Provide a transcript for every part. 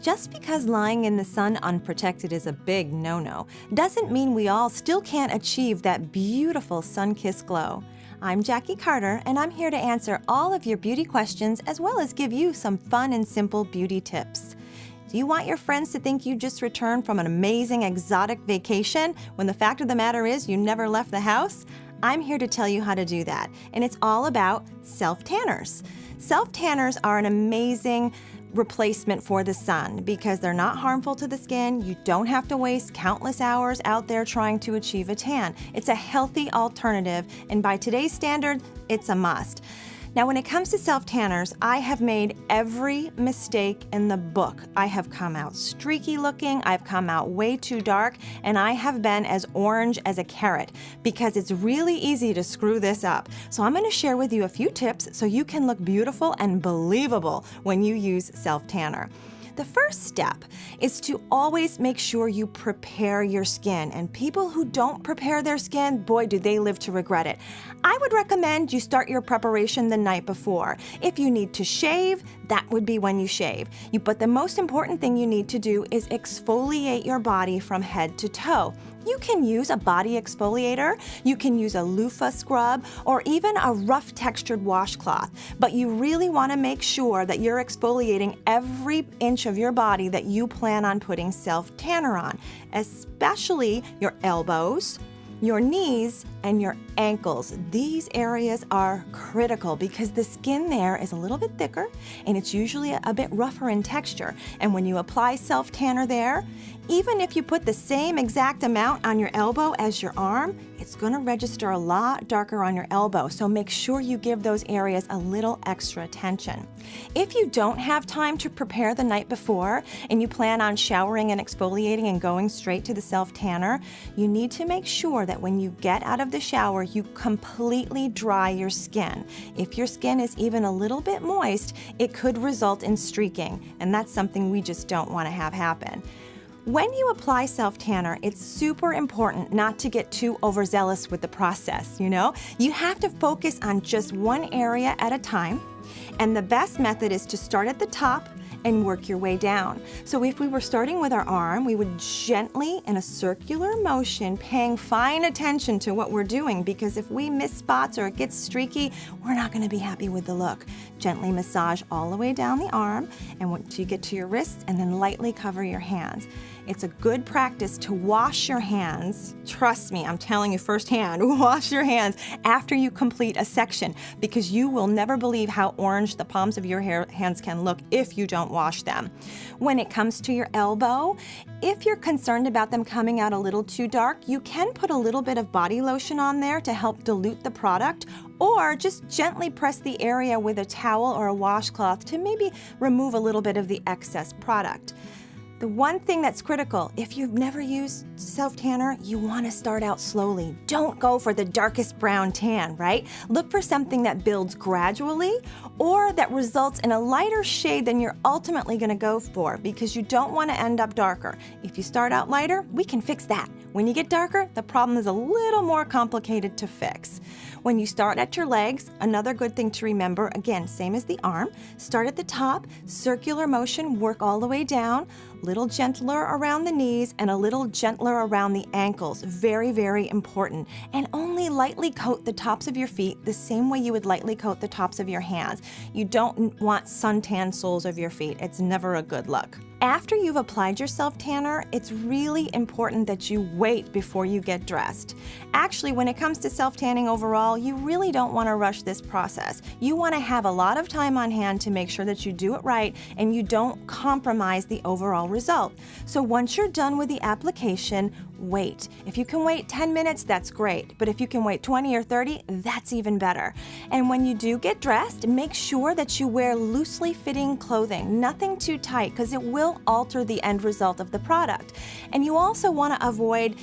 Just because lying in the sun unprotected is a big no-no, doesn't mean we all still can't achieve that beautiful sun-kissed glow. I'm Jacquie Carter, and I'm here to answer all of your beauty questions as well as give you some fun and simple beauty tips. Do you want your friends to think you just returned from an amazing exotic vacation when the fact of the matter is you never left the house? I'm here to tell you how to do that, and it's all about self-tanners. Self-tanners are an amazing replacement for the sun because they're not harmful to the skin. You don't have to waste countless hours out there trying to achieve a tan. It's a healthy alternative, and by today's standard, it's a must. Now, when it comes to self-tanners, I have made every mistake in the book. I have come out streaky looking, I've come out way too dark, and I have been as orange as a carrot because it's really easy to screw this up. So I'm going to share with you a few tips so you can look beautiful and believable when you use self-tanner. The first step is to always make sure you prepare your skin, and people who don't prepare their skin, boy, do they live to regret it. I would recommend you start your preparation the night before. If you need to shave, that would be when you shave. But the most important thing you need to do is exfoliate your body from head to toe. You can use a body exfoliator, you can use a loofah scrub, or even a rough textured washcloth. But you really want to make sure that you're exfoliating every inch of your body that you plan on putting self-tanner on, especially your elbows, your knees, and your ankles. These areas are critical because the skin there is a little bit thicker and it's usually a bit rougher in texture. And when you apply self-tanner there, even if you put the same exact amount on your elbow as your arm, it's going to register a lot darker on your elbow. So make sure you give those areas a little extra attention. If you don't have time to prepare the night before and you plan on showering and exfoliating and going straight to the self-tanner, you need to make sure that when you get out of the shower, you completely dry your skin. If your skin is even a little bit moist, it could result in streaking, and that's something we just don't want to have happen. When you apply self-tanner, it's super important not to get too overzealous with the process, You have to focus on just one area at a time, and the best method is to start at the top and work your way down. So if we were starting with our arm, we would gently, in a circular motion, paying fine attention to what we're doing, because if we miss spots or it gets streaky, we're not going to be happy with the look. Gently massage all the way down the arm, and once you get to your wrists, and then lightly cover your hands. It's a good practice to wash your hands. Trust me, I'm telling you firsthand, wash your hands after you complete a section, because you will never believe how orange the palms of your hands can look if you don't wash them. When it comes to your elbow, if you're concerned about them coming out a little too dark, you can put a little bit of body lotion on there to help dilute the product, or just gently press the area with a towel or a washcloth to maybe remove a little bit of the excess product. The one thing that's critical, if you've never used self-tanner, you want to start out slowly. Don't go for the darkest brown tan, right? Look for something that builds gradually or that results in a lighter shade than you're ultimately going to go for, because you don't want to end up darker. If you start out lighter, we can fix that. When you get darker, the problem is a little more complicated to fix. When you start at your legs, another good thing to remember, again, same as the arm, start at the top, circular motion, work all the way down, little gentler around the knees and a little gentler around the ankles. Very, very important. And only lightly coat the tops of your feet the same way you would lightly coat the tops of your hands. You don't want suntan soles of your feet. It's never a good look. After you've applied your self-tanner, it's really important that you wait before you get dressed. Actually, when it comes to self-tanning overall, you really don't want to rush this process. You want to have a lot of time on hand to make sure that you do it right and you don't compromise the overall result. So once you're done with the application, wait. If you can wait 10 minutes, that's great. But if you can wait 20 or 30, that's even better. And when you do get dressed, make sure that you wear loosely fitting clothing, nothing too tight, because it will alter the end result of the product. And you also want to avoid,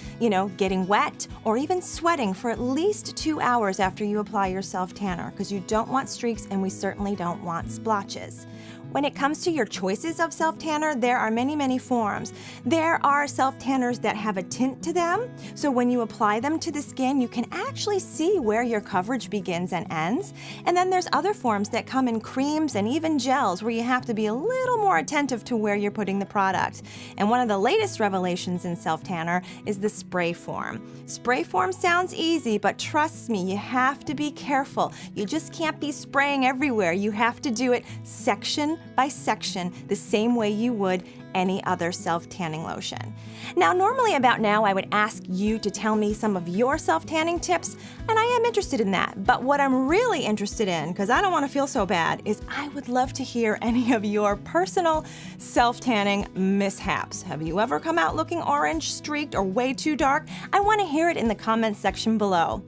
getting wet or even sweating for at least 2 hours after you apply your self-tanner, because you don't want streaks and we certainly don't want splotches. When it comes to your choices of self-tanner, there are many, many forms. There are self-tanners that have a tint to them, so when you apply them to the skin, you can actually see where your coverage begins and ends. And then there's other forms that come in creams and even gels where you have to be a little more attentive to where you're putting the product. And one of the latest revelations in self-tanner is the spray form. Spray form sounds easy, but trust me, you have to be careful. You just can't be spraying everywhere. You have to do it section by section, the same way you would any other self-tanning lotion. Now, normally about now, I would ask you to tell me some of your self-tanning tips, and I am interested in that. But what I'm really interested in, because I don't want to feel so bad, is I would love to hear any of your personal self-tanning mishaps. Have you ever come out looking orange, streaked, or way too dark? I want to hear it in the comments section below.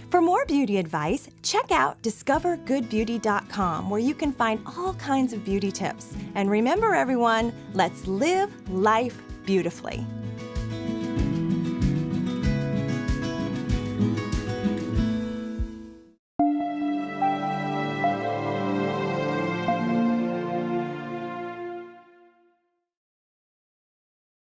For more beauty advice, check out discovergoodbeauty.com, where you can find all kinds of beauty tips. And remember, everyone, let's live life beautifully.